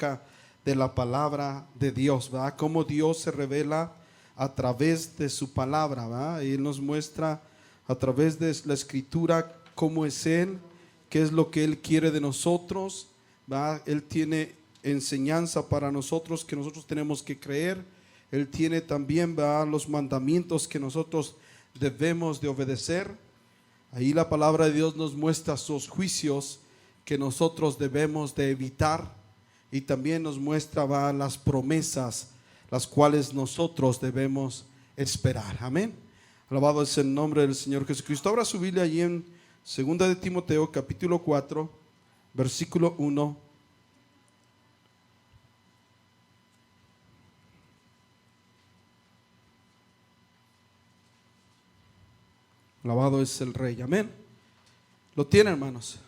acerca de la palabra de Dios, ¿verdad? Cómo Dios se revela a través de su palabra, ¿verdad? Y Él nos muestra a través de la escritura cómo es Él, qué es lo que Él quiere de nosotros, ¿verdad? Él tiene enseñanza para nosotros que nosotros tenemos que creer. Él tiene también, ¿verdad?, los mandamientos que nosotros debemos de obedecer. Ahí la palabra de Dios nos muestra sus juicios que nosotros debemos de evitar, y también nos muestra, ¿verdad?, las promesas las cuales nosotros debemos esperar. Amén. Alabado es el nombre del Señor Jesucristo. Abra su Biblia allí en 2 de Timoteo capítulo 4 versículo 1. Alabado es el Rey. Amén. ¿Lo tienen, hermanos?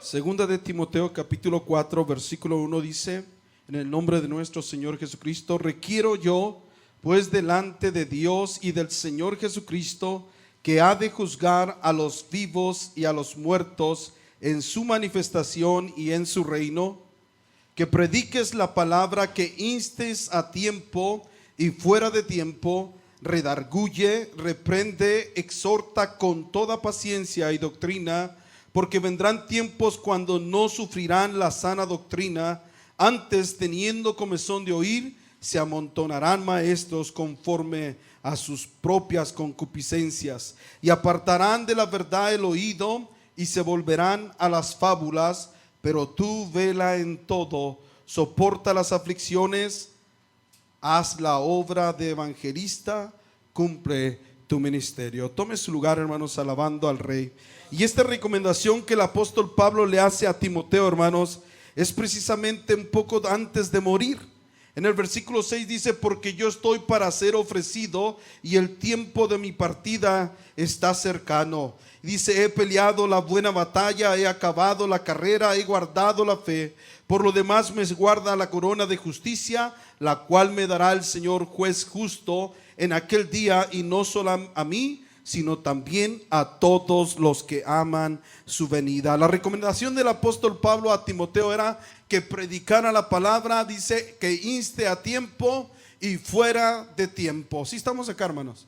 Segunda de Timoteo capítulo 4 versículo 1 dice: en el nombre de nuestro Señor Jesucristo, requiero yo pues delante de Dios y del Señor Jesucristo, que ha de juzgar a los vivos y a los muertos en su manifestación y en su reino, que prediques la palabra, que instes a tiempo y fuera de tiempo, redarguye, reprende, exhorta con toda paciencia y doctrina, porque vendrán tiempos cuando no sufrirán la sana doctrina, antes, teniendo comezón de oír, se amontonarán maestros conforme a sus propias concupiscencias, y apartarán de la verdad el oído, y se volverán a las fábulas. Pero tú vela en todo, soporta las aflicciones, haz la obra de evangelista, cumple tu ministerio. Tome su lugar, hermanos, alabando al Rey. Y esta recomendación que el apóstol Pablo le hace a Timoteo, hermanos, es precisamente un poco antes de morir. En el versículo 6 dice: porque yo estoy para ser ofrecido y el tiempo de mi partida está cercano. Dice: he peleado la buena batalla, he acabado la carrera, he guardado la fe. Por lo demás me guarda la corona de justicia, la cual me dará el Señor juez justo en aquel día, y no solo a mí, sino también a todos los que aman su venida. La recomendación del apóstol Pablo a Timoteo era que predicara la palabra. Dice que inste a tiempo y fuera de tiempo. ¿Sí estamos acá, hermanos?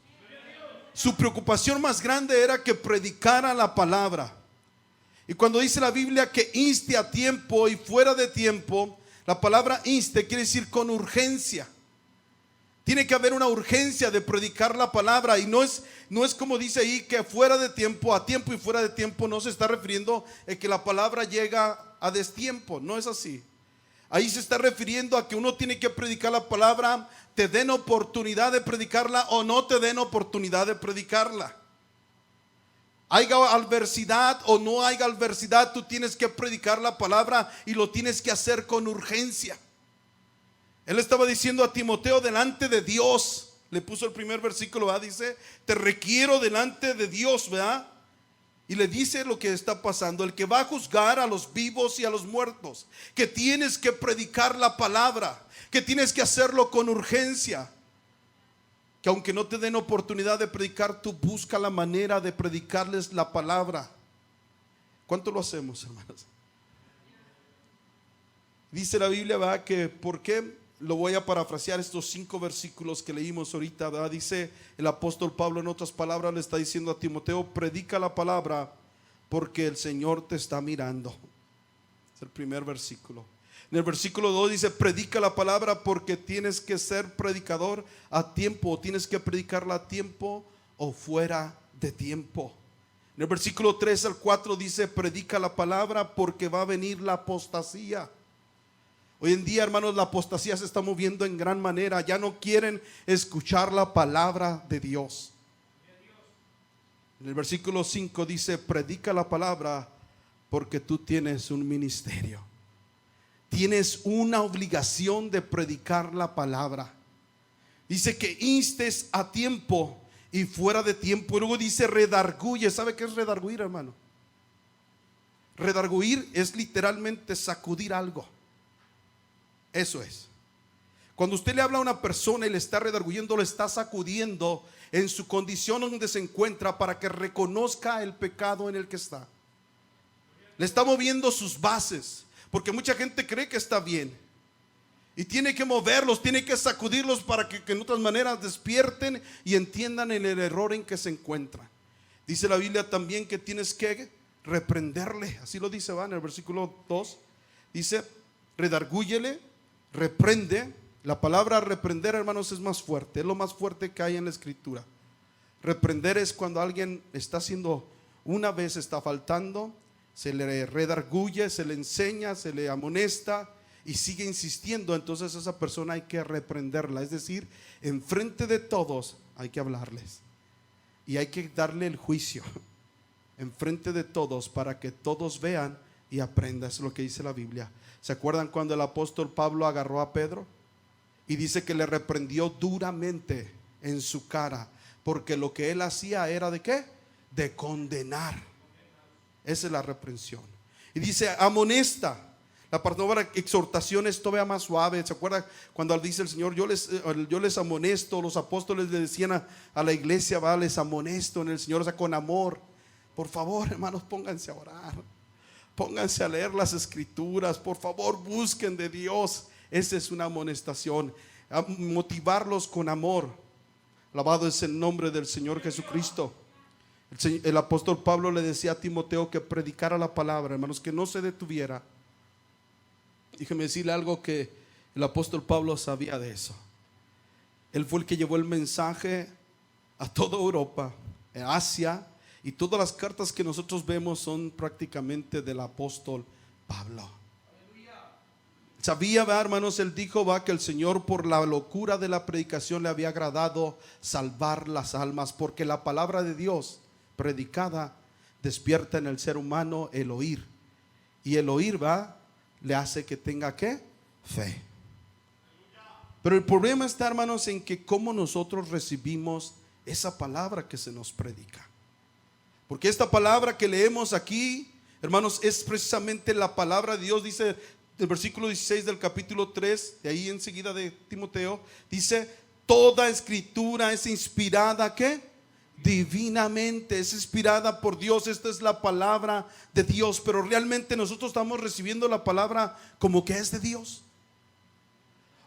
Su preocupación más grande era que predicara la palabra. Y cuando dice la Biblia que inste a tiempo y fuera de tiempo, la palabra inste quiere decir con urgencia. Tiene que haber una urgencia de predicar la palabra, y no es como dice ahí que fuera de tiempo, a tiempo y fuera de tiempo. No se está refiriendo a que la palabra llega a destiempo, no es así. Ahí se está refiriendo a que uno tiene que predicar la palabra, te den oportunidad de predicarla o no te den oportunidad de predicarla. Haya adversidad o no haya adversidad, tú tienes que predicar la palabra, y lo tienes que hacer con urgencia. Él estaba diciendo a Timoteo delante de Dios, le puso el primer versículo, ¿verdad? Dice: te requiero delante de Dios, ¿verdad? Y le dice lo que está pasando, el que va a juzgar a los vivos y a los muertos, que tienes que predicar la palabra, que tienes que hacerlo con urgencia, que aunque no te den oportunidad de predicar, tú busca la manera de predicarles la palabra. ¿Cuánto lo hacemos, hermanos? Dice la Biblia, ¿verdad?, que ¿por qué? Lo voy a parafrasear estos 5 versículos que leímos ahorita, ¿verdad? Dice el apóstol Pablo, en otras palabras, le está diciendo a Timoteo: predica la palabra porque el Señor te está mirando. Es el primer versículo. En el versículo 2 dice: predica la palabra porque tienes que ser predicador a tiempo, o tienes que predicarla a tiempo o fuera de tiempo. En el versículo 3 al 4 dice: predica la palabra porque va a venir la apostasía. Hoy en día, hermanos, la apostasía se está moviendo en gran manera. Ya no quieren escuchar la palabra de Dios. En el versículo 5 dice: predica la palabra porque tú tienes un ministerio. Tienes una obligación de predicar la palabra. Dice que instes a tiempo y fuera de tiempo. Y luego dice: redarguye. ¿Sabe qué es redarguir, hermano? Redarguir es literalmente sacudir algo. Eso es. Cuando usted le habla a una persona y le está redarguyendo, le está sacudiendo en su condición donde se encuentra, para que reconozca el pecado en el que está. Le está moviendo sus bases, porque mucha gente cree que está bien, Y tiene que moverlos, tiene que sacudirlos para que en otras maneras despierten y entiendan el error en que se encuentran. Dice la Biblia también que tienes que reprenderle. Así lo dice, va en el versículo 2. Dice, redargúyele, reprende. La palabra reprender, hermanos, es más fuerte. Es lo más fuerte que hay en la escritura. Reprender es cuando alguien está haciendo, una vez está faltando, se le redarguye, se le enseña, se le amonesta y sigue insistiendo. Entonces esa persona hay que reprenderla. Es decir, enfrente de todos hay que hablarles. Y hay que darle el juicio enfrente de todos para que todos vean y aprendan. Es lo que dice la Biblia. ¿Se acuerdan cuando el apóstol Pablo agarró a Pedro? Y dice que le reprendió duramente en su cara, porque lo que él hacía era ¿de qué? De condenar. Esa es la reprensión. Y dice amonesta. La palabra exhortación es todavía más suave. ¿Se acuerda cuando dice el Señor, yo les amonesto? Los apóstoles le decían a la iglesia, va, les amonesto en el Señor, o sea, con amor. Por favor, hermanos, pónganse a orar, pónganse a leer las escrituras, por favor, busquen de Dios. Esa es una amonestación, a motivarlos con amor. Alabado es el nombre del Señor Jesucristo. El apóstol Pablo le decía a Timoteo que predicara la palabra, hermanos, que no se detuviera. Déjeme decirle algo que el apóstol Pablo sabía de eso. Él fue el que llevó el mensaje a toda Europa, a Asia, y todas las cartas que nosotros vemos son prácticamente del apóstol Pablo. Sabía, hermanos, él dijo que el Señor por la locura de la predicación le había agradado salvar las almas, porque la palabra de Dios predicada despierta en el ser humano el oír, y el oír le hace que tenga ¿qué? Fe. Pero el problema está, hermanos, en que cómo nosotros recibimos esa palabra que se nos predica. Porque esta palabra que leemos aquí, hermanos, es precisamente la palabra de Dios. Dice el versículo 16 del capítulo 3, de ahí enseguida de Timoteo, dice, toda escritura es inspirada, ¿qué? Divinamente, es inspirada por Dios. Esta es la palabra de Dios. Pero realmente nosotros estamos recibiendo la palabra como que es de Dios,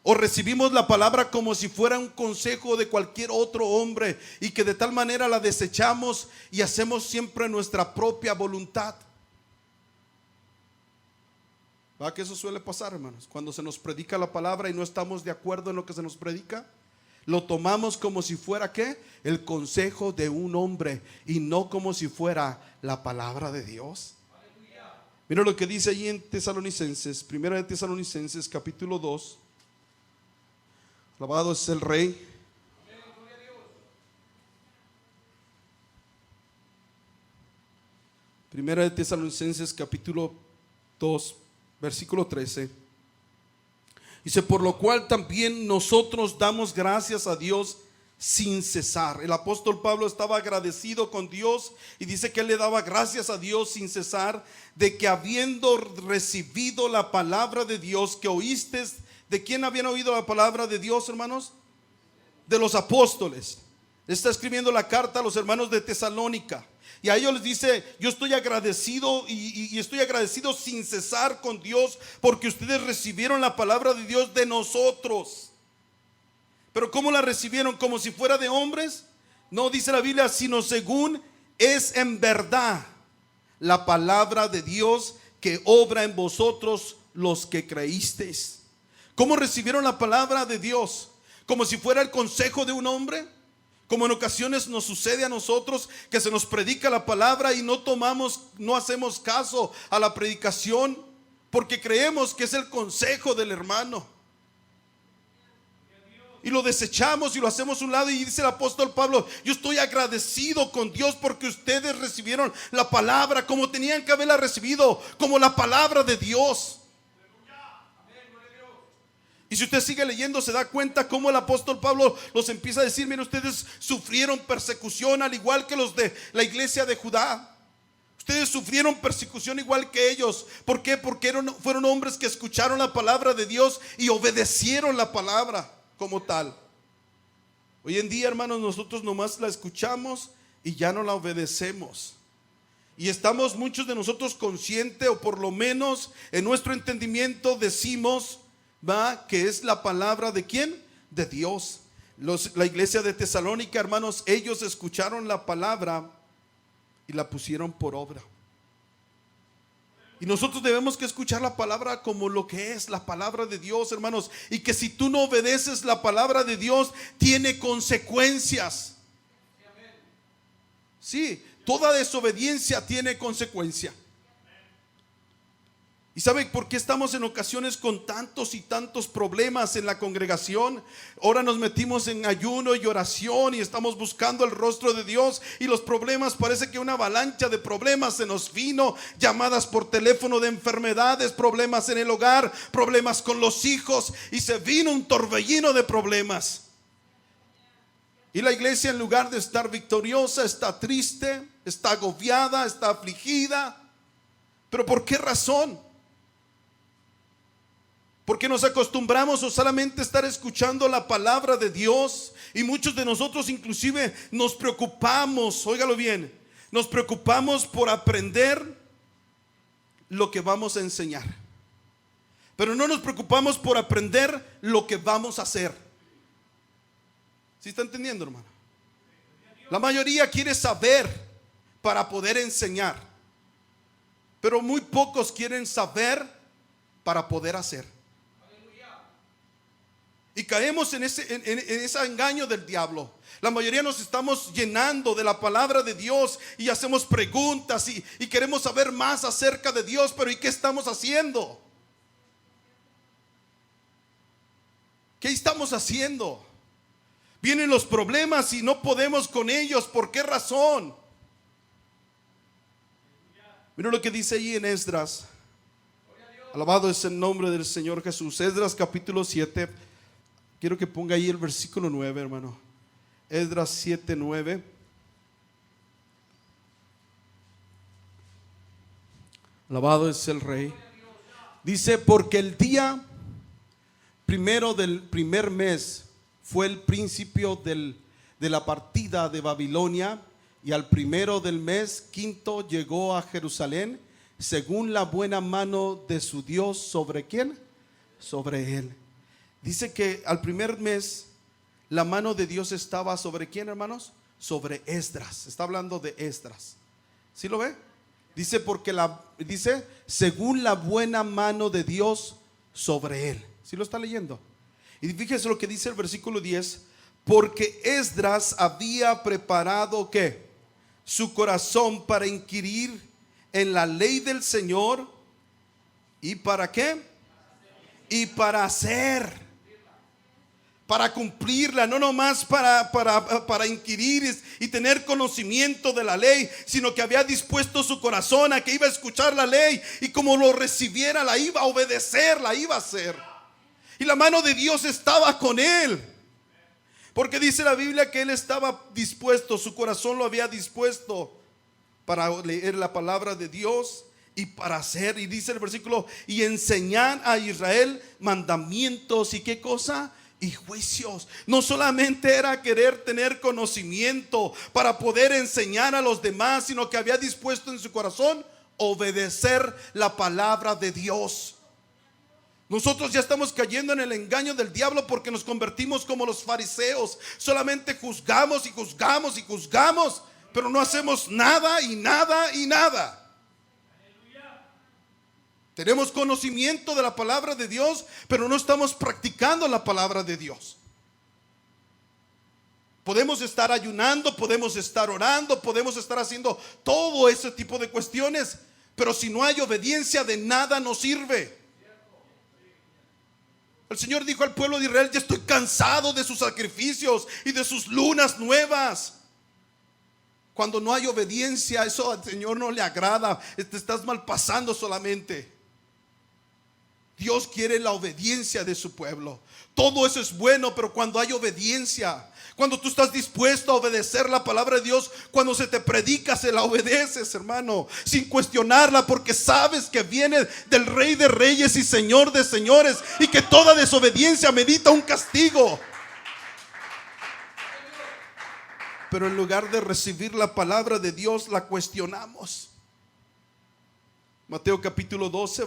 o recibimos la palabra como si fuera un consejo de cualquier otro hombre, y que de tal manera la desechamos y hacemos siempre nuestra propia voluntad. ¿Va que eso suele pasar, hermanos? Cuando se nos predica la palabra y no estamos de acuerdo en lo que se nos predica, lo tomamos como si fuera ¿qué? El consejo de un hombre, y no como si fuera la palabra de Dios. Mira lo que dice allí en Tesalonicenses, primera de Tesalonicenses capítulo 2. Alabado es el Rey. Primera de Tesalonicenses capítulo 2 versículo 13. Dice, por lo cual también nosotros damos gracias a Dios sin cesar. El apóstol Pablo estaba agradecido con Dios, y dice que él le daba gracias a Dios sin cesar, de que habiendo recibido la palabra de Dios que oísteis. ¿De quién habían oído la palabra de Dios, hermanos? De los apóstoles. Está escribiendo la carta a los hermanos de Tesalónica, y a ellos les dice, yo estoy agradecido y estoy agradecido sin cesar con Dios, porque ustedes recibieron la palabra de Dios de nosotros. Pero ¿cómo la recibieron? ¿Como si fuera de hombres? No, dice la Biblia, sino según es en verdad la palabra de Dios que obra en vosotros los que creísteis. ¿Cómo recibieron la palabra de Dios? ¿Como si fuera el consejo de un hombre? Como en ocasiones nos sucede a nosotros, que se nos predica la palabra y no hacemos caso a la predicación, porque creemos que es el consejo del hermano, y lo desechamos y lo hacemos a un lado. Y dice el apóstol Pablo, yo estoy agradecido con Dios porque ustedes recibieron la palabra como tenían que haberla recibido, como la palabra de Dios. Y si usted sigue leyendo, se da cuenta cómo el apóstol Pablo los empieza a decir, miren, ustedes sufrieron persecución al igual que los de la iglesia de Judá. Ustedes sufrieron persecución igual que ellos. ¿Por qué? Porque fueron hombres que escucharon la palabra de Dios y obedecieron la palabra como tal. Hoy en día, hermanos, nosotros nomás la escuchamos y ya no la obedecemos. Y estamos muchos de nosotros conscientes, o por lo menos en nuestro entendimiento decimos, va, que es la palabra de ¿quién? De Dios. La iglesia de Tesalónica, hermanos, ellos escucharon la palabra y la pusieron por obra. Y nosotros debemos que escuchar la palabra como lo que es la palabra de Dios, hermanos. Y que si tú no obedeces la palabra de Dios, tiene consecuencias. Sí, toda desobediencia tiene consecuencia. ¿Y sabe por qué estamos en ocasiones con tantos y tantos problemas en la congregación? Ahora nos metimos en ayuno y oración y estamos buscando el rostro de Dios, y los problemas, parece que una avalancha de problemas se nos vino. Llamadas por teléfono de enfermedades, problemas en el hogar, problemas con los hijos, y se vino un torbellino de problemas. Y la iglesia, en lugar de estar victoriosa, está triste, está agobiada, está afligida. ¿Pero por qué razón? Porque nos acostumbramos a solamente estar escuchando la palabra de Dios, y muchos de nosotros inclusive nos preocupamos, óigalo bien, nos preocupamos por aprender lo que vamos a enseñar, pero no nos preocupamos por aprender lo que vamos a hacer. ¿Sí está entendiendo, hermano? La mayoría quiere saber para poder enseñar, pero muy pocos quieren saber para poder hacer. Y caemos en ese engaño del diablo. La mayoría nos estamos llenando de la palabra de Dios y hacemos preguntas y queremos saber más acerca de Dios, pero ¿y qué estamos haciendo? ¿Qué estamos haciendo? Vienen los problemas y no podemos con ellos. ¿Por qué razón? Mira lo que dice ahí en Esdras. Alabado es el nombre del Señor Jesús. Esdras capítulo 7. Quiero que ponga ahí el versículo 9, hermano. Esdras 7:9. Alabado es el Rey. Dice: porque el día primero del primer mes fue el principio de la partida de Babilonia, y al primero del mes quinto llegó a Jerusalén, según la buena mano de su Dios. ¿Sobre quién? Sobre él. Dice que al primer mes la mano de Dios estaba sobre ¿quién, hermanos? Sobre Esdras. Está hablando de Esdras. ¿Sí lo ve? Dice dice según la buena mano de Dios sobre él. ¿Sí lo está leyendo? Y fíjese lo que dice el versículo 10. Porque Esdras había preparado ¿qué? Su corazón para inquirir en la ley del Señor. ¿Y para qué? Y para hacer, para cumplirla, no nomás para inquirir y tener conocimiento de la ley, sino que había dispuesto su corazón a que iba a escuchar la ley, y como lo recibiera la iba a obedecer, la iba a hacer. Y la mano de Dios estaba con él, porque dice la Biblia que él estaba dispuesto, su corazón lo había dispuesto para leer la palabra de Dios y para hacer. Y dice el versículo: y enseñar a Israel mandamientos y ¿qué cosa? Y juicios. No solamente era querer tener conocimiento para poder enseñar a los demás, sino que había dispuesto en su corazón obedecer la palabra de Dios. Nosotros ya estamos cayendo en el engaño del diablo porque nos convertimos como los fariseos. Solamente juzgamos y juzgamos y juzgamos, pero no hacemos nada y nada y nada. Tenemos conocimiento de la palabra de Dios, pero no estamos practicando la palabra de Dios. Podemos estar ayunando, podemos estar orando, podemos estar haciendo todo ese tipo de cuestiones, pero si no hay obediencia, de nada nos sirve. El Señor dijo al pueblo de Israel: ya estoy cansado de sus sacrificios y de sus lunas nuevas. Cuando no hay obediencia, eso al Señor no le agrada. Te estás malpasando solamente. Dios quiere la obediencia de su pueblo. Todo eso es bueno, pero cuando hay obediencia, cuando tú estás dispuesto a obedecer la palabra de Dios, cuando se te predica, se la obedeces, hermano, sin cuestionarla, porque sabes que viene del Rey de Reyes y Señor de Señores, y que toda desobediencia medita un castigo. Pero en lugar de recibir la palabra de Dios, la cuestionamos. Mateo capítulo 12,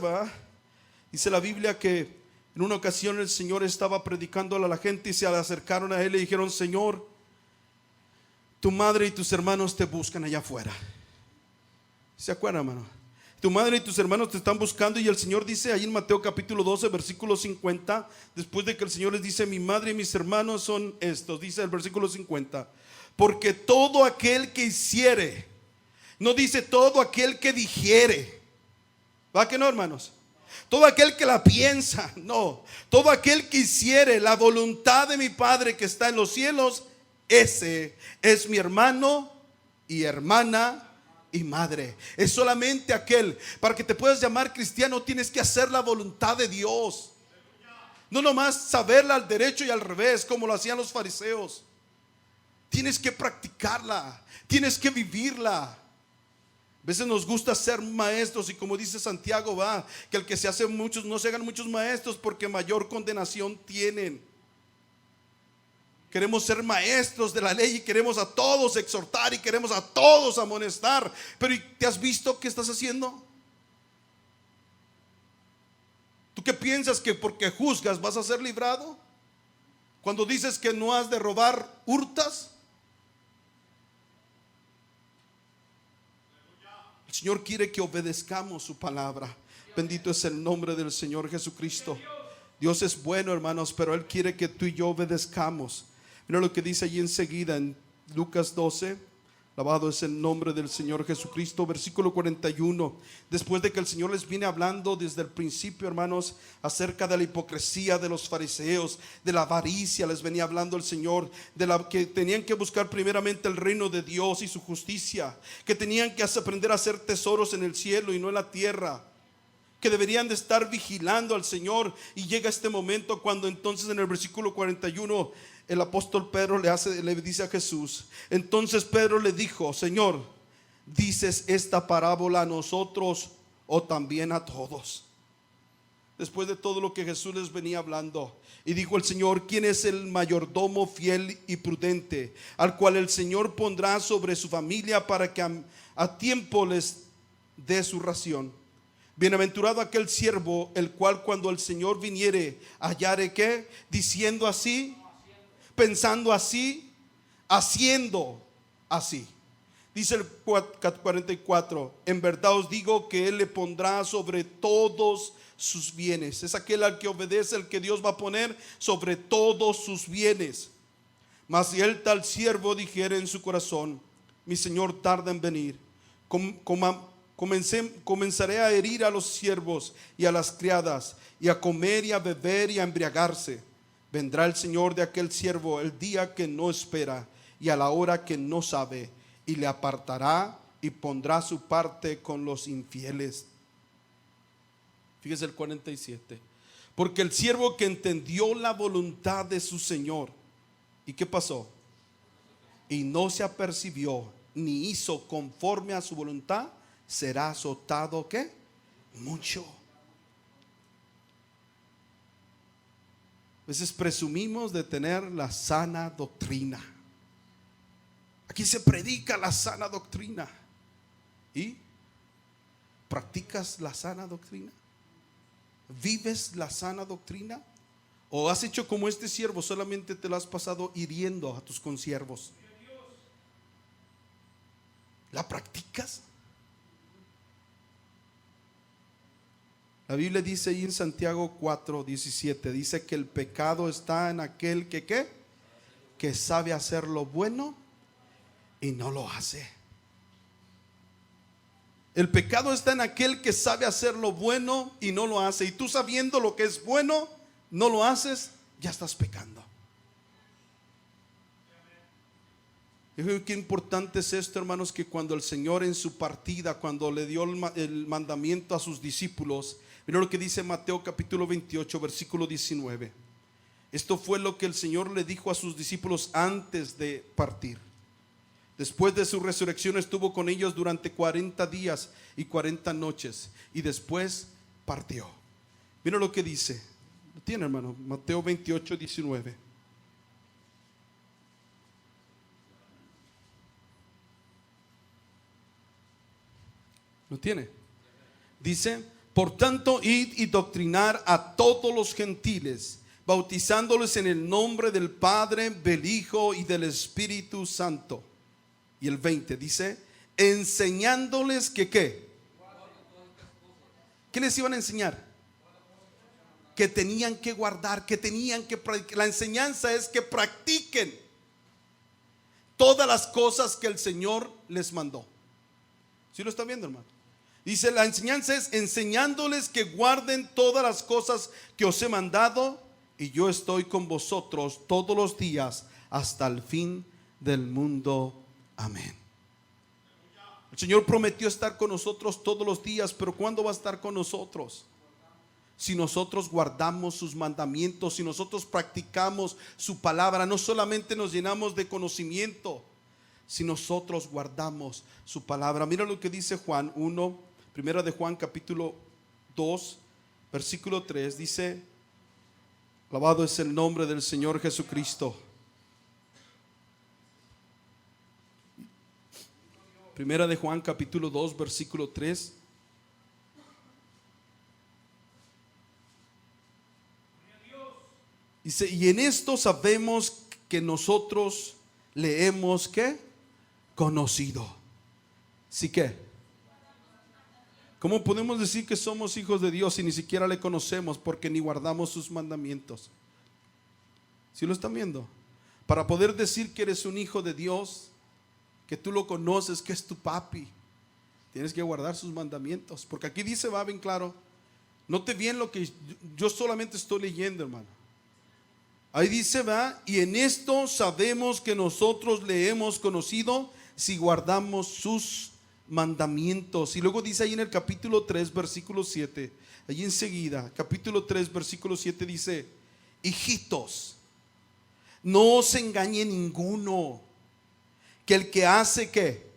dice la Biblia que En una ocasión el Señor estaba predicando a la gente y se le acercaron a él y le dijeron: Señor, tu madre y tus hermanos te buscan allá afuera. ¿Se acuerdan, hermano? Tu madre y tus hermanos te están buscando. Y el Señor dice ahí en Mateo capítulo 12 versículo 50, después de que el Señor les dice: mi madre y mis hermanos son estos, dice el versículo 50: porque todo aquel que hiciere, no dice todo aquel que dijere, ¿va que no, hermanos? Todo aquel que la piensa, no, todo aquel que hiciere la voluntad de mi Padre que está en los cielos, ese es mi hermano y hermana y madre. Es solamente aquel. Para que te puedas llamar cristiano tienes que hacer la voluntad de Dios, no nomás saberla al derecho y al revés como lo hacían los fariseos. Tienes que practicarla, tienes que vivirla. A veces nos gusta ser maestros y como dice Santiago, que el que se hace muchos no se hagan muchos maestros, porque mayor condenación tienen. Queremos ser maestros de la ley y queremos a todos exhortar y queremos a todos amonestar. Pero ¿te has visto qué estás haciendo? ¿Tú qué piensas, que porque juzgas vas a ser librado? Cuando dices que no has de robar, hurtas. El Señor quiere que obedezcamos su palabra. Bendito es el nombre del Señor Jesucristo. Dios es bueno, hermanos, pero Él quiere que tú y yo obedezcamos. Mira lo que dice allí enseguida en Lucas 12. Alabado es el nombre del Señor Jesucristo. Versículo 41. Después de que el Señor les viene hablando desde el principio, hermanos, acerca de la hipocresía de los fariseos, de la avaricia, les venía hablando el Señor, de la que tenían que buscar primeramente el reino de Dios y su justicia, que tenían que aprender a hacer tesoros en el cielo y no en la tierra, que deberían de estar vigilando al Señor. Y llega este momento cuando entonces en el versículo 41 el apóstol Pedro le dice a Jesús. Entonces Pedro le dijo: Señor, ¿dices esta parábola a nosotros o también a todos? Después de todo lo que Jesús les venía hablando, y dijo el Señor: ¿quién es el mayordomo fiel y prudente, al cual el Señor pondrá sobre su familia para que a tiempo les dé su ración? Bienaventurado aquel siervo, el cual cuando el Señor viniere hallare ¿qué? Diciendo así, pensando así, haciendo así. Dice el 44: en verdad os digo que Él le pondrá sobre todos sus bienes. Es aquel al que obedece, el que Dios va a poner sobre todos sus bienes. Mas si el tal siervo dijere en su corazón: mi Señor tarda en venir, comenzaré a herir a los siervos y a las criadas, y a comer y a beber y a embriagarse. Vendrá el Señor de aquel siervo el día que no espera y a la hora que no sabe, y le apartará y pondrá su parte con los infieles. Fíjese el 47. Porque el siervo que entendió la voluntad de su Señor, ¿y qué pasó? Y no se apercibió ni hizo conforme a su voluntad, será azotado ¿qué? Mucho. A veces presumimos de tener la sana doctrina. Aquí se predica la sana doctrina. ¿Y practicas la sana doctrina? ¿Vives la sana doctrina? ¿O has hecho como este siervo, solamente te lo has pasado hiriendo a tus consiervos? ¿La practicas? La Biblia dice ahí en Santiago 4:17, dice que el pecado está en aquel que ¿qué? Que sabe hacer lo bueno y no lo hace. El pecado está en aquel que sabe hacer lo bueno y no lo hace. Y tú, sabiendo lo que es bueno, no lo haces, ya estás pecando. Qué importante es esto, hermanos, que cuando el Señor en su partida, cuando le dio el mandamiento a sus discípulos, mira lo que dice Mateo capítulo 28 versículo 19. Esto fue lo que el Señor le dijo a sus discípulos antes de partir. Después de su resurrección estuvo con ellos durante 40 días y 40 noches, y después partió. Mira lo que dice. ¿Lo tiene, hermano? Mateo 28, 19. ¿Lo tiene? Dice: Por tanto, id y doctrinar a todos los gentiles, bautizándoles en el nombre del Padre, del Hijo y del Espíritu Santo. Y el 20 dice, enseñándoles que ¿qué? ¿Qué les iban a enseñar? Que tenían que guardar, que tenían que practicar. La enseñanza es que practiquen todas las cosas que el Señor les mandó. ¿Sí lo está viendo, hermano? Dice, la enseñanza es enseñándoles que guarden todas las cosas que os he mandado, y yo estoy con vosotros todos los días hasta el fin del mundo. Amén. El Señor prometió estar con nosotros todos los días, pero ¿cuándo va a estar con nosotros? Si nosotros guardamos sus mandamientos, si nosotros practicamos su palabra, no solamente nos llenamos de conocimiento, si nosotros guardamos su palabra. Mira lo que dice Juan 1, primera de Juan capítulo 2, versículo 3, dice, alabado es el nombre del Señor Jesucristo. Primera de Juan capítulo 2, versículo 3. Dice, y en esto sabemos que nosotros le hemos ¿qué? Conocido. ¿Sí qué? ¿Cómo podemos decir que somos hijos de Dios si ni siquiera le conocemos, porque ni guardamos sus mandamientos? ¿Sí lo están viendo? Para poder decir que eres un hijo de Dios, que tú lo conoces, que es tu papi, tienes que guardar sus mandamientos. Porque aquí dice, va bien claro, note bien lo que yo solamente estoy leyendo, hermano. Ahí dice, va, y en esto sabemos que nosotros le hemos conocido si guardamos sus mandamientos. Y luego dice ahí en el capítulo 3, versículo 7, allí enseguida, capítulo 3, versículo 7 dice, hijitos, no os engañe ninguno, que el que hace ¿qué?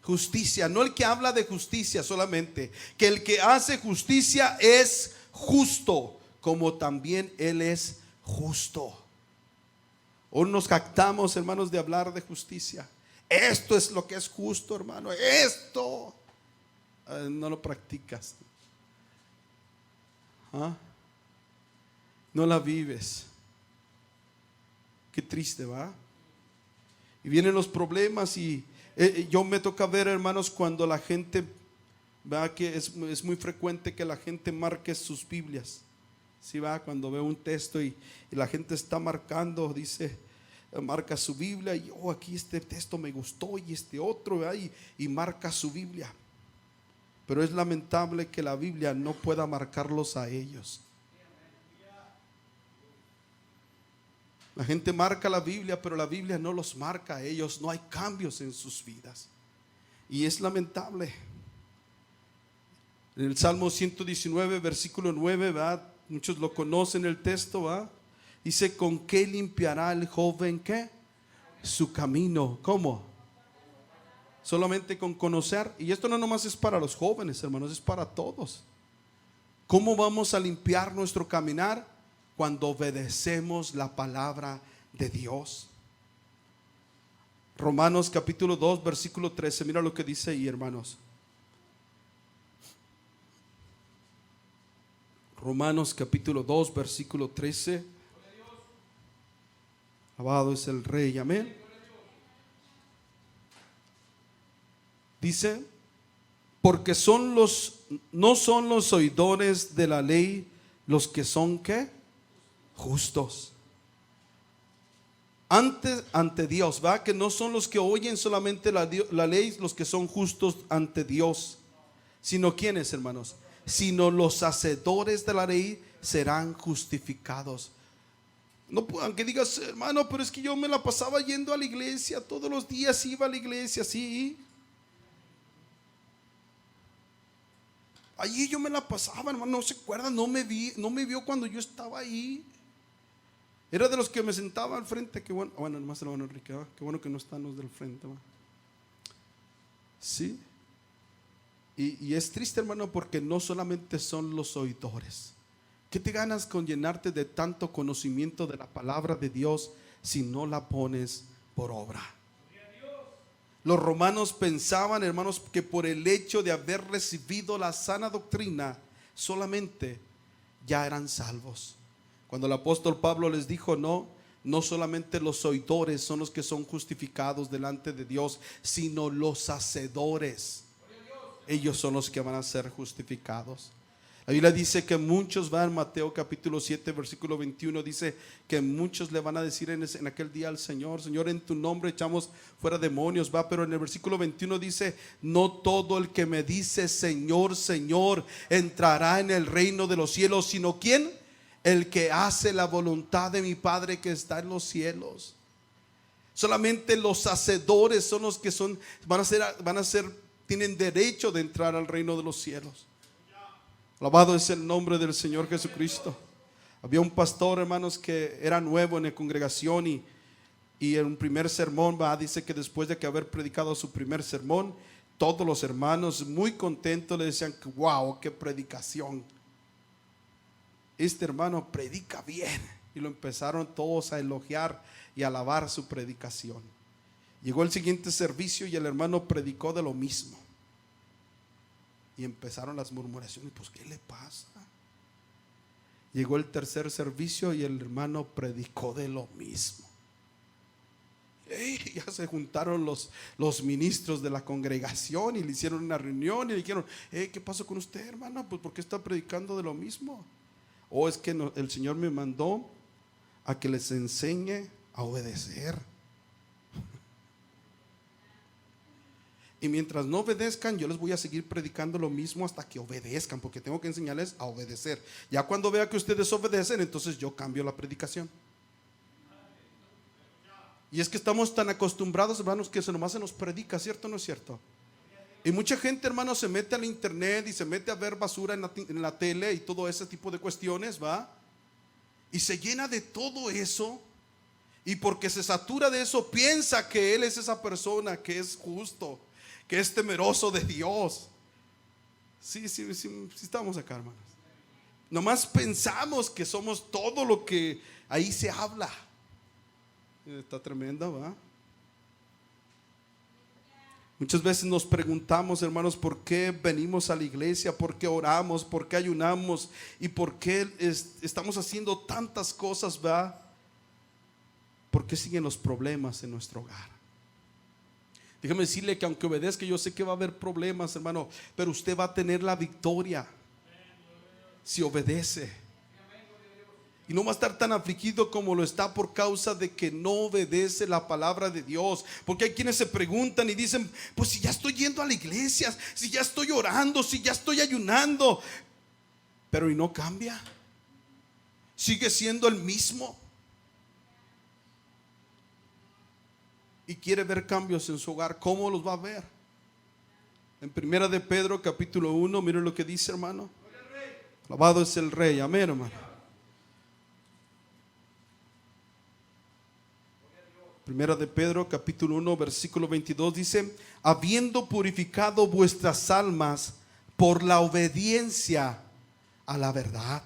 Justicia, no el que habla de justicia solamente, que el que hace justicia es justo, como también él es justo. Hoy nos jactamos, hermanos, de hablar de justicia. Esto es lo que es justo, hermano. Esto no lo practicas. ¿Ah? No la vives. Qué triste, ¿va? Y vienen los problemas y yo me toca ver, hermanos, cuando la gente, ¿va? Que es muy frecuente que la gente marque sus Biblias. ¿Sí va? Cuando ve un texto y la gente está marcando, dice, marca su Biblia y aquí este texto me gustó y este otro, ¿verdad? Y marca su Biblia. Pero es lamentable que la Biblia no pueda marcarlos a ellos. La gente marca la Biblia, pero la Biblia no los marca a ellos. No hay cambios en sus vidas. Y es lamentable. En el Salmo 119, versículo 9, ¿verdad? Muchos lo conocen el texto, ¿va? Dice, ¿con qué limpiará el joven qué? Su camino. ¿Cómo? Solamente con conocer. Y esto no nomás es para los jóvenes, hermanos, es para todos. ¿Cómo vamos a limpiar nuestro caminar? Cuando obedecemos la palabra de Dios. Romanos capítulo 2, versículo 13. Mira lo que dice ahí, hermanos. Romanos capítulo 2, versículo 13. Alabado es el Rey, amén. Dice, porque no son los oidores de la ley los que son ¿qué? Justos. Ante Dios, ¿va? Que no son los que oyen solamente la ley los que son justos ante Dios, sino ¿quiénes, hermanos? Sino los hacedores de la ley serán justificados. No, aunque digas, hermano, pero es que yo me la pasaba yendo a la iglesia, todos los días iba a la iglesia, sí. Allí yo me la pasaba, hermano, no se acuerdan, no me vio cuando yo estaba ahí. Era de los que me sentaba al frente, que bueno, nomás hermano Enrique, ¿va? Qué bueno que no están los del frente, ¿va? Sí. Y es triste, hermano, porque no solamente son los oidores. ¿Qué te ganas con llenarte de tanto conocimiento de la palabra de Dios si no la pones por obra? Los romanos pensaban, hermanos, que por el hecho de haber recibido la sana doctrina, solamente ya eran salvos. Cuando el apóstol Pablo les dijo, no solamente los oidores son los que son justificados delante de Dios, sino los hacedores. Ellos son los que van a ser justificados. La Biblia dice que muchos van, en Mateo capítulo 7 versículo 21 dice que muchos le van a decir en aquel día al Señor, Señor, en tu nombre echamos fuera demonios, pero en el versículo 21 dice, no todo el que me dice Señor, Señor entrará en el reino de los cielos, sino ¿quién? El que hace la voluntad de mi Padre que está en los cielos. Solamente los hacedores son los que tienen derecho de entrar al reino de los cielos. Alabado es el nombre del Señor Jesucristo. Había un pastor, hermanos, que era nuevo en la congregación y en un primer sermón, dice que después de que haber predicado su primer sermón, todos los hermanos muy contentos le decían, wow, qué predicación. Este hermano predica bien. Y lo empezaron todos a elogiar y a alabar su predicación. Llegó el siguiente servicio y el hermano predicó de lo mismo. Y empezaron las murmuraciones, pues ¿qué le pasa? Llegó el tercer servicio y el hermano predicó de lo mismo. Ya se juntaron los ministros de la congregación y le hicieron una reunión y le dijeron, ¿qué pasó con usted, hermano? Pues ¿por qué está predicando de lo mismo? Es que el Señor me mandó a que les enseñe a obedecer. Y mientras no obedezcan, yo les voy a seguir predicando lo mismo hasta que obedezcan, porque tengo que enseñarles a obedecer. Ya cuando vea que ustedes obedecen, entonces yo cambio la predicación. Y es que estamos tan acostumbrados, hermanos, que nomás se nos predica, ¿cierto o no es cierto? Y mucha gente, hermanos, se mete al internet y se mete a ver basura en la tele y todo ese tipo de cuestiones, y se llena de todo eso. Y porque se satura de eso, piensa que él es esa persona que es justo, que es temeroso de Dios. Sí, estamos acá, hermanos. Nomás pensamos que somos todo lo que ahí se habla. Está tremenda, Muchas veces nos preguntamos, hermanos, ¿por qué venimos a la iglesia? ¿Por qué oramos? ¿Por qué ayunamos? ¿Y por qué estamos haciendo tantas cosas, ¿Por qué siguen los problemas en nuestro hogar? Déjame decirle que aunque obedezca, yo sé que va a haber problemas, hermano, pero usted va a tener la victoria si obedece. Y no va a estar tan afligido como lo está por causa de que no obedece la palabra de Dios. Porque hay quienes se preguntan y dicen, pues si ya estoy yendo a la iglesia, si ya estoy orando, si ya estoy ayunando, pero y no cambia, sigue siendo el mismo. Y quiere ver cambios en su hogar. ¿Cómo los va a ver? En primera de Pedro capítulo 1, miren lo que dice, hermano. Alabado es el Rey, amén, hermano. Primera de Pedro capítulo 1 versículo 22 dice, habiendo purificado vuestras almas por la obediencia a la verdad,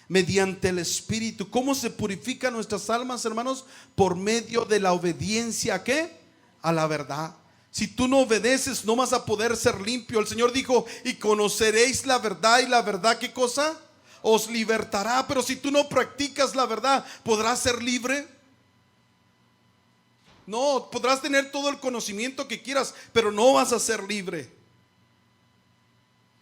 mediante el Espíritu. ¿Cómo se purifican nuestras almas, hermanos? Por medio de la obediencia ¿a qué? A la verdad. Si tú no obedeces, no vas a poder ser limpio. El Señor dijo, y conoceréis la verdad, y la verdad, ¿qué cosa? Os libertará. Pero si tú no practicas la verdad, ¿podrás ser libre? No, podrás tener todo el conocimiento que quieras, pero no vas a ser libre.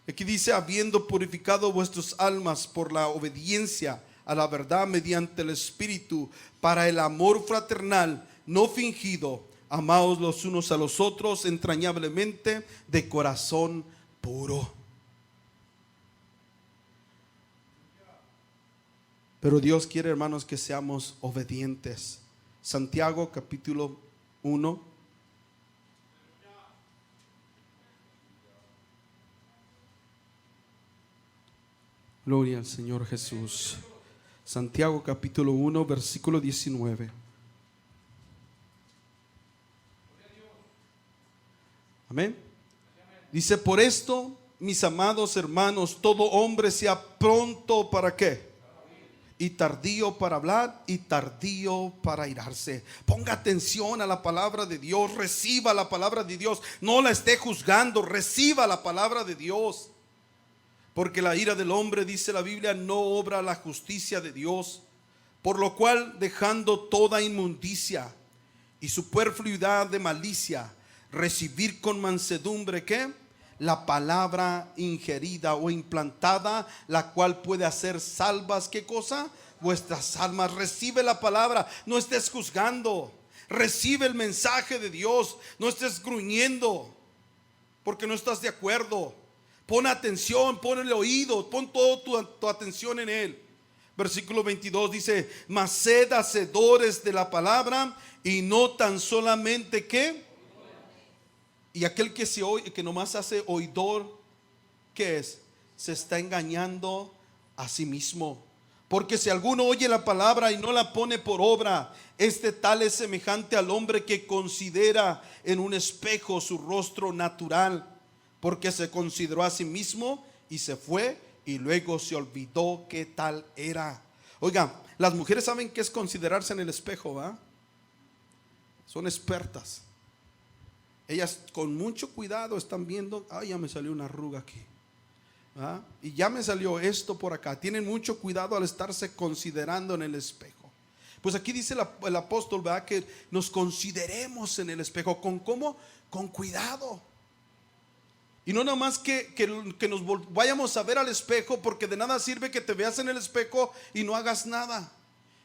Aquí dice, habiendo purificado vuestras almas por la obediencia a la verdad mediante el Espíritu, para el amor fraternal no fingido, amaos los unos a los otros entrañablemente de corazón puro. Pero Dios quiere, hermanos, que seamos obedientes. Santiago capítulo 1. Gloria al Señor Jesús. Santiago capítulo 1 versículo 19. Amén. Dice, por esto, mis amados hermanos, todo hombre sea pronto ¿para qué? y tardío para hablar y tardío para irarse. Ponga atención a la palabra de Dios, reciba la palabra de Dios, no la esté juzgando, reciba la palabra de Dios. Porque la ira del hombre, dice la Biblia, no obra la justicia de Dios. Por lo cual, dejando toda inmundicia y superfluidad de malicia, recibir con mansedumbre, ¿qué? La palabra ingerida o implantada, la cual puede hacer salvas, ¿qué cosa? Vuestras almas. Recibe la palabra, no estés juzgando. Recibe el mensaje de Dios, no estés gruñendo porque no estás de acuerdo. Pon atención, pon el oído, pon toda tu atención en él. Versículo 22 dice: mas sed hacedores de la palabra y no tan solamente ¿qué? Y aquel que se oye, que nomás hace oidor, ¿qué es? Se está engañando a sí mismo. Porque si alguno oye la palabra y no la pone por obra, este tal es semejante al hombre que considera en un espejo su rostro natural, porque se consideró a sí mismo y se fue y luego se olvidó qué tal era. Oiga, las mujeres saben qué es considerarse en el espejo, ¿va? Son expertas. Ellas con mucho cuidado están viendo: ay, ya me salió una arruga aquí, ¿va? Y ya me salió esto por acá. Tienen mucho cuidado al estarse considerando en el espejo. Pues aquí dice el apóstol, ¿verdad?, que nos consideremos en el espejo. ¿Con cómo? Con cuidado. Y no nada más que nos vayamos a ver al espejo, porque de nada sirve que te veas en el espejo y no hagas nada.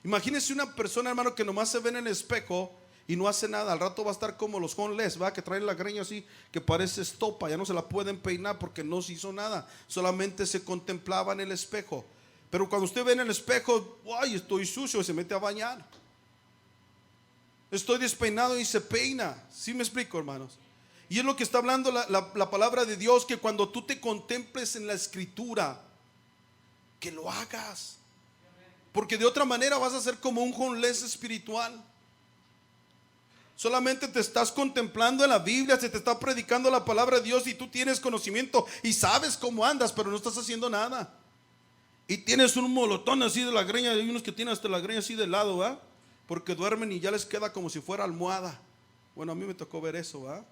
Imagínese una persona, hermano, que nomás se ve en el espejo y no hace nada. Al rato va a estar como los homeless, ¿va?, que traen la greña así, que parece estopa, ya no se la pueden peinar porque no se hizo nada, solamente se contemplaba en el espejo. Pero cuando usted ve en el espejo: ay, estoy sucio, y se mete a bañar. Estoy despeinado y se peina. ¿Sí me explico, hermanos? Y es lo que está hablando la palabra de Dios, que cuando tú te contemples en la escritura, que lo hagas. Porque de otra manera vas a ser como un homeless espiritual. Solamente te estás contemplando en la Biblia, se te está predicando la palabra de Dios y tú tienes conocimiento y sabes cómo andas, pero no estás haciendo nada. Y tienes un molotón así de la greña. Hay unos que tienen hasta la greña así de lado, ¿va? Porque duermen y ya les queda como si fuera almohada. Bueno, a mí me tocó ver eso, ¿va?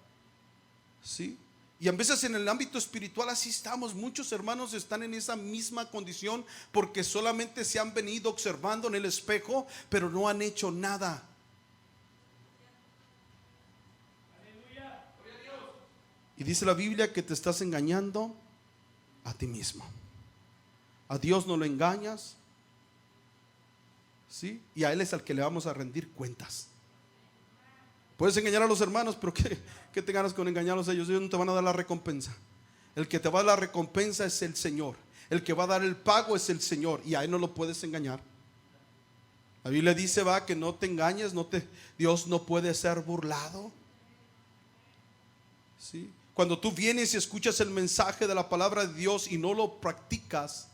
Sí. Y a veces en el ámbito espiritual así estamos. Muchos hermanos están en esa misma condición porque solamente se han venido observando en el espejo, pero no han hecho nada. Y dice la Biblia que te estás engañando a ti mismo. A Dios no lo engañas, ¿sí? Y a Él es al que le vamos a rendir cuentas. Puedes engañar a los hermanos, pero ¿qué te ganas con engañarlos a ellos? Ellos no te van a dar la recompensa. El que te va a dar la recompensa es el Señor. El que va a dar el pago es el Señor, y a Él no lo puedes engañar. La Biblia dice, va, que no te engañes, Dios no puede ser burlado. ¿Sí? Cuando tú vienes y escuchas el mensaje de la palabra de Dios y no lo practicas,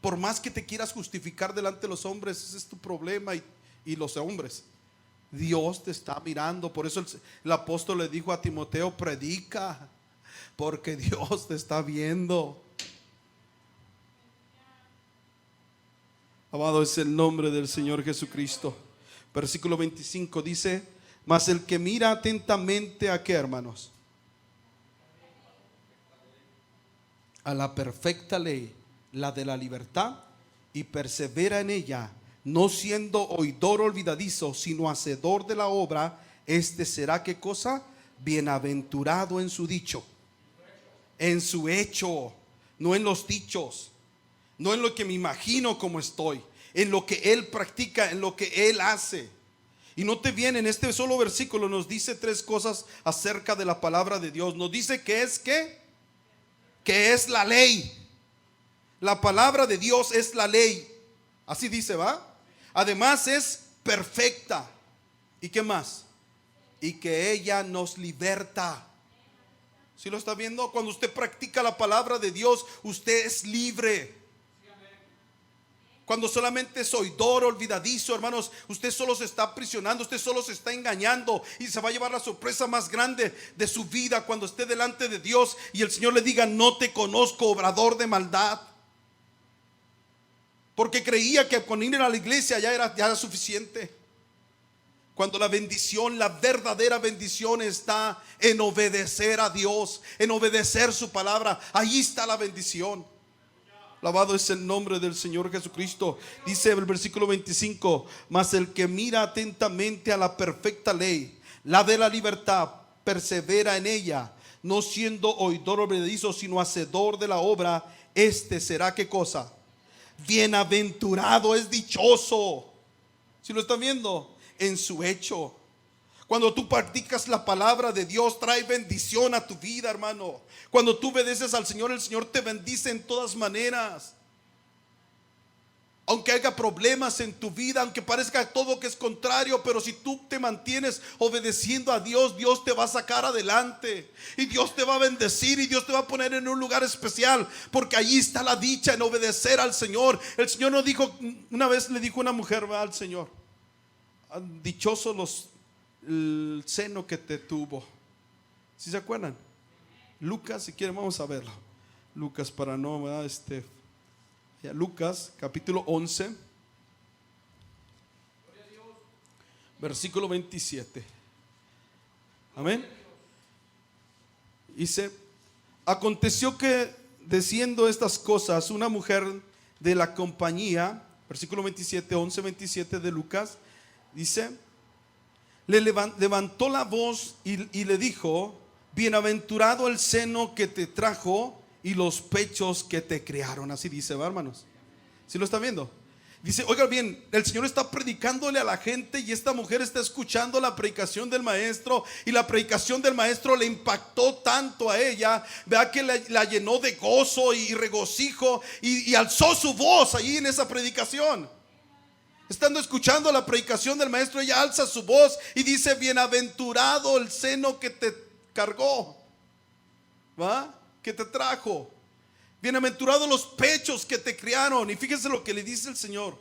por más que te quieras justificar delante de los hombres, ese es tu problema y los hombres. Dios te está mirando. Por eso el apóstol le dijo a Timoteo: predica, porque Dios te está viendo. Alabado es el nombre del Señor Jesucristo. Versículo 25 dice: mas el que mira atentamente ¿a qué, hermanos? A la perfecta ley, la de la libertad, y persevera en ella, no siendo oidor olvidadizo, sino hacedor de la obra, este será ¿qué cosa? Bienaventurado en su dicho, en su hecho, no en los dichos, no en lo que me imagino como estoy, en lo que él practica, en lo que él hace. Y no te viene, en este solo versículo nos dice tres cosas acerca de la palabra de Dios. Nos dice que es que es la ley. La palabra de Dios es la ley. Así dice, ¿va? Además es perfecta. ¿Y qué más? Y que ella nos liberta. ¿Sí lo está viendo? Cuando usted practica la palabra de Dios, usted es libre. Cuando solamente es oidor olvidadizo, hermanos, usted solo se está aprisionando, usted solo se está engañando, y se va a llevar la sorpresa más grande de su vida cuando esté delante de Dios y el Señor le diga: no te conozco, obrador de maldad. porque creía que con ir a la iglesia ya era suficiente. Cuando la bendición, la verdadera bendición está en obedecer a Dios, en obedecer su palabra. Ahí está la bendición. Alabado es el nombre del Señor Jesucristo. Dice el versículo 25: mas el que mira atentamente a la perfecta ley, la de la libertad, persevera en ella, no siendo oidor olvidadizo, sino hacedor de la obra, este será, ¿qué cosa? Bienaventurado, es dichoso. ¿Sí lo están viendo? En su hecho. Cuando tú practicas la palabra de Dios, trae bendición a tu vida, hermano. Cuando tú obedeces al Señor, el Señor te bendice en todas maneras. Aunque haya problemas en tu vida, aunque parezca todo que es contrario, pero si tú te mantienes obedeciendo a Dios, Dios te va a sacar adelante. Y Dios te va a bendecir y Dios te va a poner en un lugar especial, porque allí está la dicha, en obedecer al Señor. El Señor nos dijo, una vez le dijo una mujer, va al Señor: dichosos el seno que te tuvo. ¿Sí se acuerdan? Lucas, si quieren vamos a verlo. Lucas, para no, ¿verdad? Lucas capítulo 11, versículo 27. Amén. Dice: aconteció que diciendo estas cosas, una mujer de la compañía, versículo 27, 11, 27 de Lucas, dice, le levantó la voz y le dijo: bienaventurado el seno que te trajo y los pechos que te criaron. Así dice, ¿va, hermanos? ¿Sí lo están viendo? Dice, oiga bien, el Señor está predicándole a la gente y esta mujer está escuchando la predicación del maestro, y la predicación del maestro le impactó tanto a ella, vea que la llenó de gozo y regocijo, y alzó su voz ahí en esa predicación. Estando escuchando la predicación del maestro, ella alza su voz y dice: bienaventurado el seno que te cargó, ¿va? Que te trajo. Bienaventurados los pechos que te criaron. Y fíjense lo que le dice el Señor.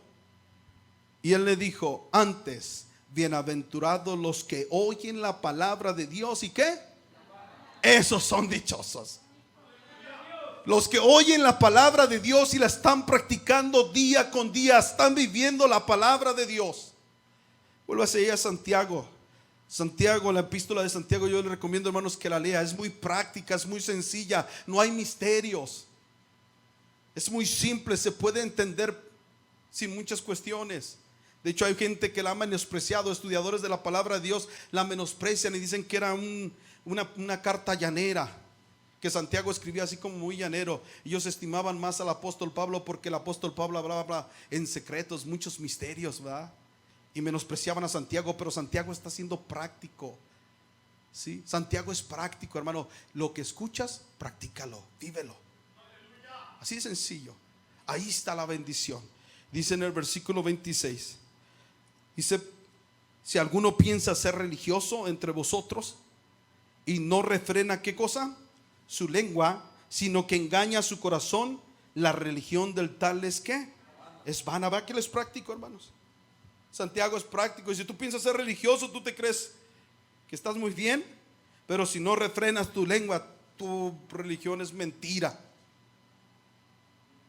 Y él le dijo: antes, bienaventurados los que oyen la palabra de Dios. ¿Y qué? Esos son dichosos. Los que oyen la palabra de Dios y la están practicando día con día, están viviendo la palabra de Dios. Vuélvase a Santiago. Santiago, la epístola de Santiago, yo le recomiendo, hermanos, que la lea. Es muy práctica, es muy sencilla, no hay misterios. Es muy simple, se puede entender sin muchas cuestiones. De hecho, hay gente que la ha menospreciado, estudiadores de la palabra de Dios la menosprecian y dicen que era una carta llanera, que Santiago escribía así como muy llanero. Ellos estimaban más al apóstol Pablo porque el apóstol Pablo hablaba en secretos, muchos misterios, ¿verdad? Y menospreciaban a Santiago, pero Santiago está siendo práctico. ¿Sí? Santiago es práctico, hermano. Lo que escuchas, practícalo, vívelo. Así de sencillo. Ahí está la bendición. Dice en el versículo 26, dice: si alguno piensa ser religioso entre vosotros y no refrena, ¿qué cosa? Su lengua, sino que engaña su corazón, la religión del tal es ¿qué? Es vana. ¿Verdad que él es práctico, hermanos? Santiago es práctico. Y si tú piensas ser religioso, tú te crees que estás muy bien, pero si no refrenas tu lengua, tu religión es mentira.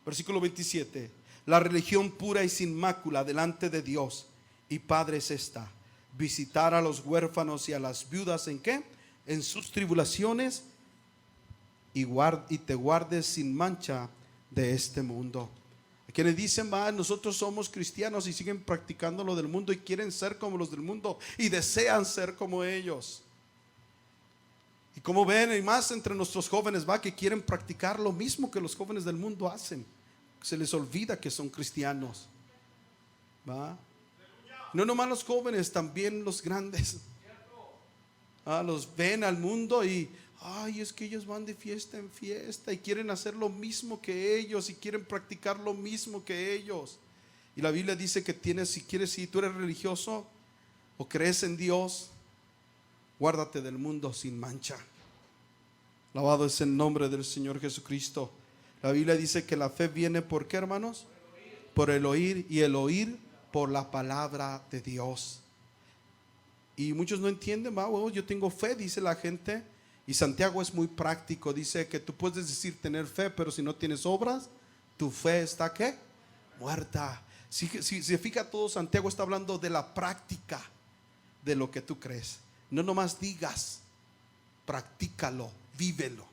Versículo 27: la religión pura y sin mácula delante de Dios y Padre es esta: visitar a los huérfanos y a las viudas ¿en qué? En sus tribulaciones, y te guardes sin mancha de este mundo. A quienes dicen: va, nosotros somos cristianos, y siguen practicando lo del mundo y quieren ser como los del mundo y desean ser como ellos. Y como ven, y más entre nuestros jóvenes, va, que quieren practicar lo mismo que los jóvenes del mundo hacen. Se les olvida que son cristianos, va. No nomás los jóvenes, también los grandes. Los ven al mundo y ay, es que ellos van de fiesta en fiesta y quieren hacer lo mismo que ellos y quieren practicar lo mismo que ellos. Y la Biblia dice que si tú eres religioso o crees en Dios, guárdate del mundo sin mancha. Alabado es el nombre del Señor Jesucristo. La Biblia dice que la fe viene ¿por qué, hermanos? Por el oír, y el oír por la palabra de Dios. Y muchos no entienden, yo tengo fe, dice la gente. Y Santiago es muy práctico, dice que tú puedes decir tener fe, pero si no tienes obras, tu fe está ¿qué? muerta. Si se fija todo, Santiago está hablando de la práctica de lo que tú crees. No nomás digas, practícalo, vívelo.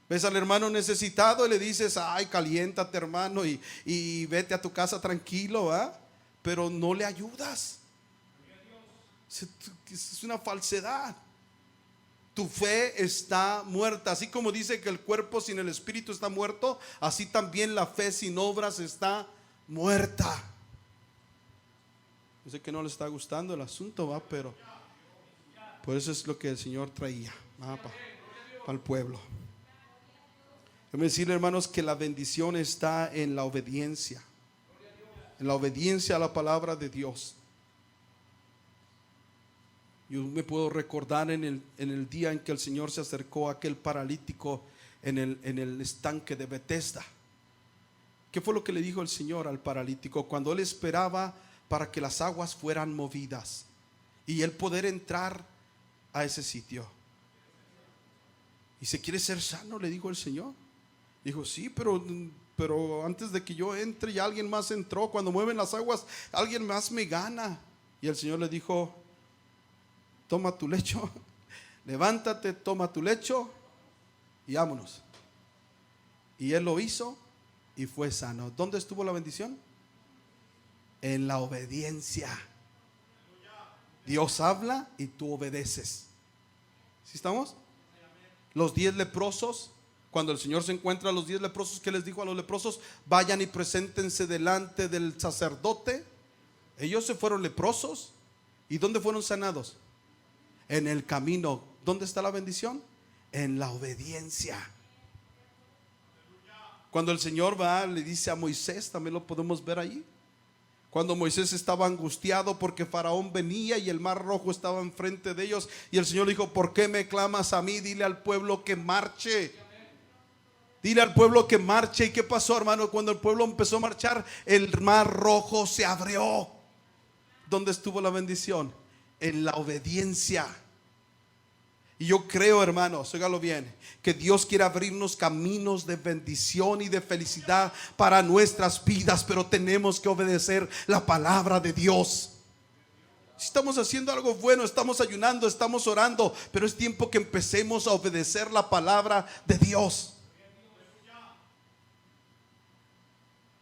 Ves al hermano necesitado y le dices, ay, caliéntate, hermano, y vete a tu casa tranquilo, pero no le ayudas. Es una falsedad. Tu fe está muerta. Así como dice que el cuerpo sin el espíritu está muerto, así también la fe sin obras está muerta. Yo sé que no le está gustando el asunto, pero por eso es lo que el Señor traía para el pueblo. Déjame decirle, hermanos, que la bendición está en la obediencia. En la obediencia a la palabra de Dios. Yo me puedo recordar en el día en que el Señor se acercó a aquel paralítico en el estanque de Betesda. ¿Qué fue lo que le dijo el Señor al paralítico? Cuando él esperaba para que las aguas fueran movidas y él poder entrar a ese sitio. ¿Y se quiere ser sano?, le dijo el Señor. Dijo, sí, pero antes de que yo entre ya alguien más entró. Cuando mueven las aguas, alguien más me gana. Y el Señor le dijo, toma tu lecho, levántate, toma tu lecho y vámonos. Y él lo hizo y fue sano. ¿Dónde estuvo la bendición? En la obediencia. Dios habla y tú obedeces. ¿Sí estamos? Los 10 leprosos, cuando el Señor se encuentra a los 10 leprosos, ¿qué les dijo a los leprosos? Vayan y preséntense delante del sacerdote. Ellos se fueron leprosos. ¿Y dónde fueron sanados? En el camino. ¿Dónde está la bendición? En la obediencia. Cuando el Señor le dice a Moisés, también lo podemos ver ahí. Cuando Moisés estaba angustiado porque Faraón venía y el mar rojo estaba enfrente de ellos, y el Señor dijo, ¿por qué me clamas a mí? Dile al pueblo que marche. Dile al pueblo que marche. ¿Y qué pasó, hermano? Cuando el pueblo empezó a marchar, el mar rojo se abrió. ¿Dónde estuvo la bendición? En la obediencia. Y yo creo, hermanos, óigalo bien, que Dios quiere abrirnos caminos de bendición y de felicidad para nuestras vidas, pero tenemos que obedecer la palabra de Dios. Si estamos haciendo algo bueno, estamos ayunando, estamos orando, pero es tiempo que empecemos a obedecer la palabra de Dios.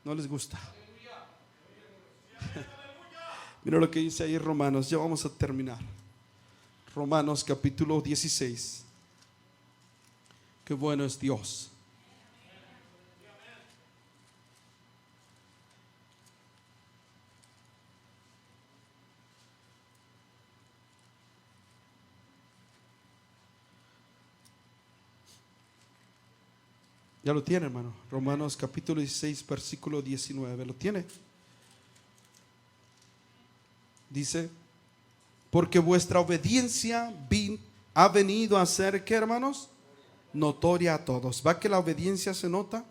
¿No les gusta? Mira lo que dice ahí Romanos, ya vamos a terminar. Romanos capítulo 16. Qué bueno es Dios. Ya lo tiene, hermano. Romanos capítulo 16, versículo 19. ¿Lo tiene? Dice, porque vuestra obediencia ha venido a ser, ¿qué, hermanos? Notoria a todos. ¿Va que la obediencia se nota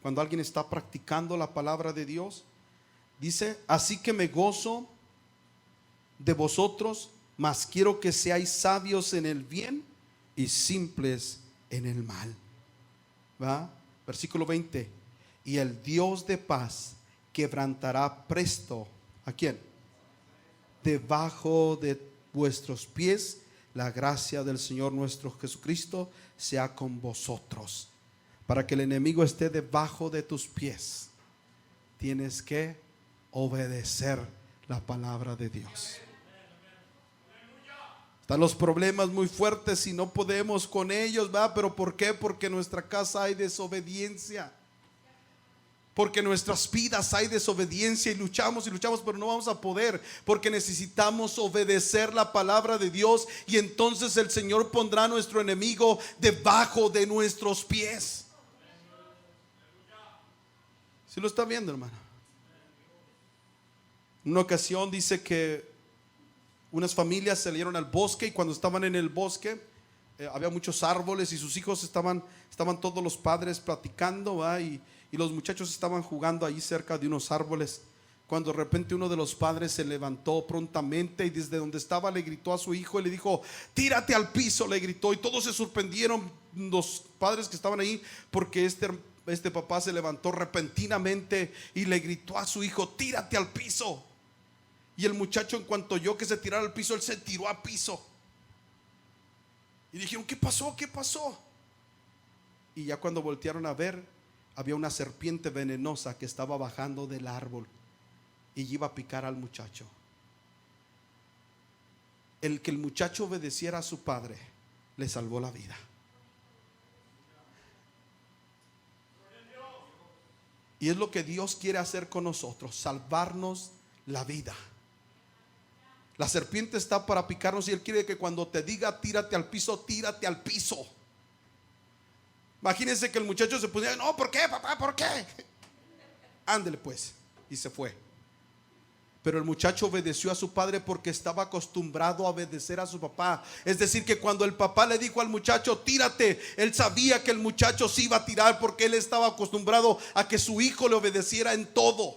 cuando alguien está practicando la palabra de Dios? Dice, así que me gozo de vosotros, mas quiero que seáis sabios en el bien y simples en el mal. ¿Va? Versículo 20. Y el Dios de paz quebrantará presto, ¿a quién? Debajo de vuestros pies. La gracia del Señor nuestro Jesucristo sea con vosotros. Para que el enemigo esté debajo de tus pies, tienes que obedecer la palabra de Dios. Están los problemas muy fuertes y no podemos con ellos, ¿va? ¿Pero por qué? Porque en nuestra casa hay desobediencia. Porque en nuestras vidas hay desobediencia y luchamos, pero no vamos a poder, porque necesitamos obedecer la palabra de Dios, y entonces el Señor pondrá a nuestro enemigo debajo de nuestros pies. ¿Sí lo está viendo, hermano? En una ocasión dice que unas familias salieron al bosque, y cuando estaban en el bosque había muchos árboles, y sus hijos estaban todos los padres platicando, ¿va? Y los muchachos estaban jugando ahí cerca de unos árboles, cuando de repente uno de los padres se levantó prontamente y desde donde estaba le gritó a su hijo y le dijo, tírate al piso, le gritó. Y todos se sorprendieron, los padres que estaban ahí, porque este papá se levantó repentinamente y le gritó a su hijo: tírate al piso. Y el muchacho, en cuanto oyó que se tirara al piso, él se tiró al piso. Y dijeron: ¿qué pasó? ¿Qué pasó? Y ya cuando voltearon a ver, había una serpiente venenosa que estaba bajando del árbol y iba a picar al muchacho. El que el muchacho obedeciera a su padre le salvó la vida. Y es lo que Dios quiere hacer con nosotros: salvarnos la vida. La serpiente está para picarnos y Él quiere que cuando te diga tírate al piso, tírate al piso. Imagínense que el muchacho se pusiera: no, ¿por qué, papá? ¿Por qué? Ándele pues. Y se fue. Pero el muchacho obedeció a su padre porque estaba acostumbrado a obedecer a su papá. Es decir, que cuando el papá le dijo al muchacho: tírate, él sabía que el muchacho se iba a tirar, porque él estaba acostumbrado a que su hijo le obedeciera en todo,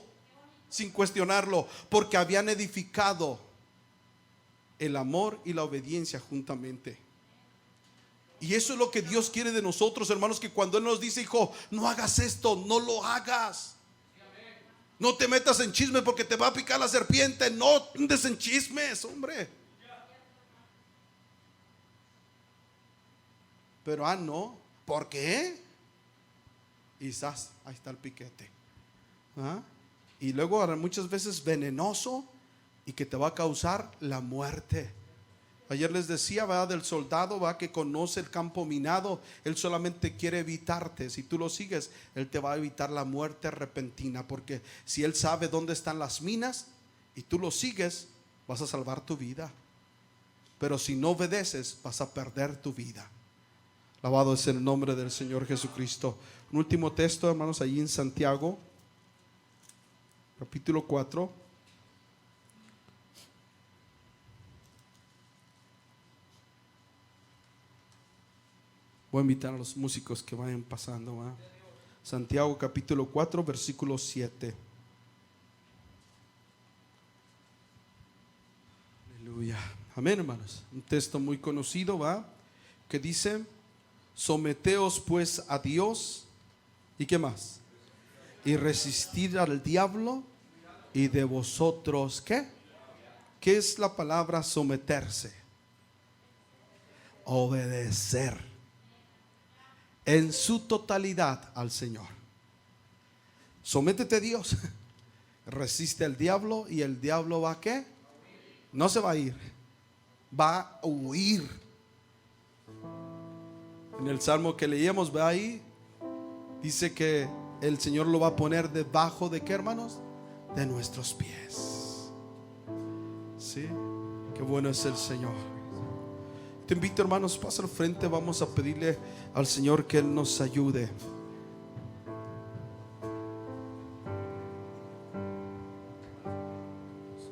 sin cuestionarlo, porque habían edificado el amor y la obediencia juntamente. Y eso es lo que Dios quiere de nosotros, hermanos, que cuando Él nos dice: hijo, no hagas esto, no lo hagas. No te metas en chismes porque te va a picar la serpiente. No andes en chismes, hombre. Pero no, ¿por qué? Quizás ahí está el piquete. Y luego muchas veces venenoso y que te va a causar la muerte. Ayer les decía, ¿verdad?, del soldado, ¿verdad?, que conoce el campo minado. Él solamente quiere evitarte. Si tú lo sigues, él te va a evitar la muerte repentina, porque si él sabe dónde están las minas y tú lo sigues, vas a salvar tu vida. Pero si no obedeces, vas a perder tu vida. Alabado es el nombre del Señor Jesucristo. Un último texto, hermanos, allí en Santiago, capítulo 4. Voy a invitar a los músicos que vayan pasando, ¿verdad? Santiago capítulo 4, versículo 7. Aleluya. Amén, hermanos. Un texto muy conocido, ¿va?, que dice: someteos pues a Dios. ¿Y qué más? Y resistid al diablo, y de vosotros, ¿qué? ¿Qué es la palabra someterse? Obedecer en su totalidad al Señor. Sométete a Dios. Resiste al diablo y el diablo va a ¿qué? No se va a ir, va a huir. En el salmo que leíamos, ve ahí, dice que el Señor lo va a poner debajo de ¿qué, hermanos? De nuestros pies. ¿Sí? Qué bueno es el Señor. Te invito, hermanos, pasa al frente. Vamos a pedirle al Señor que Él nos ayude.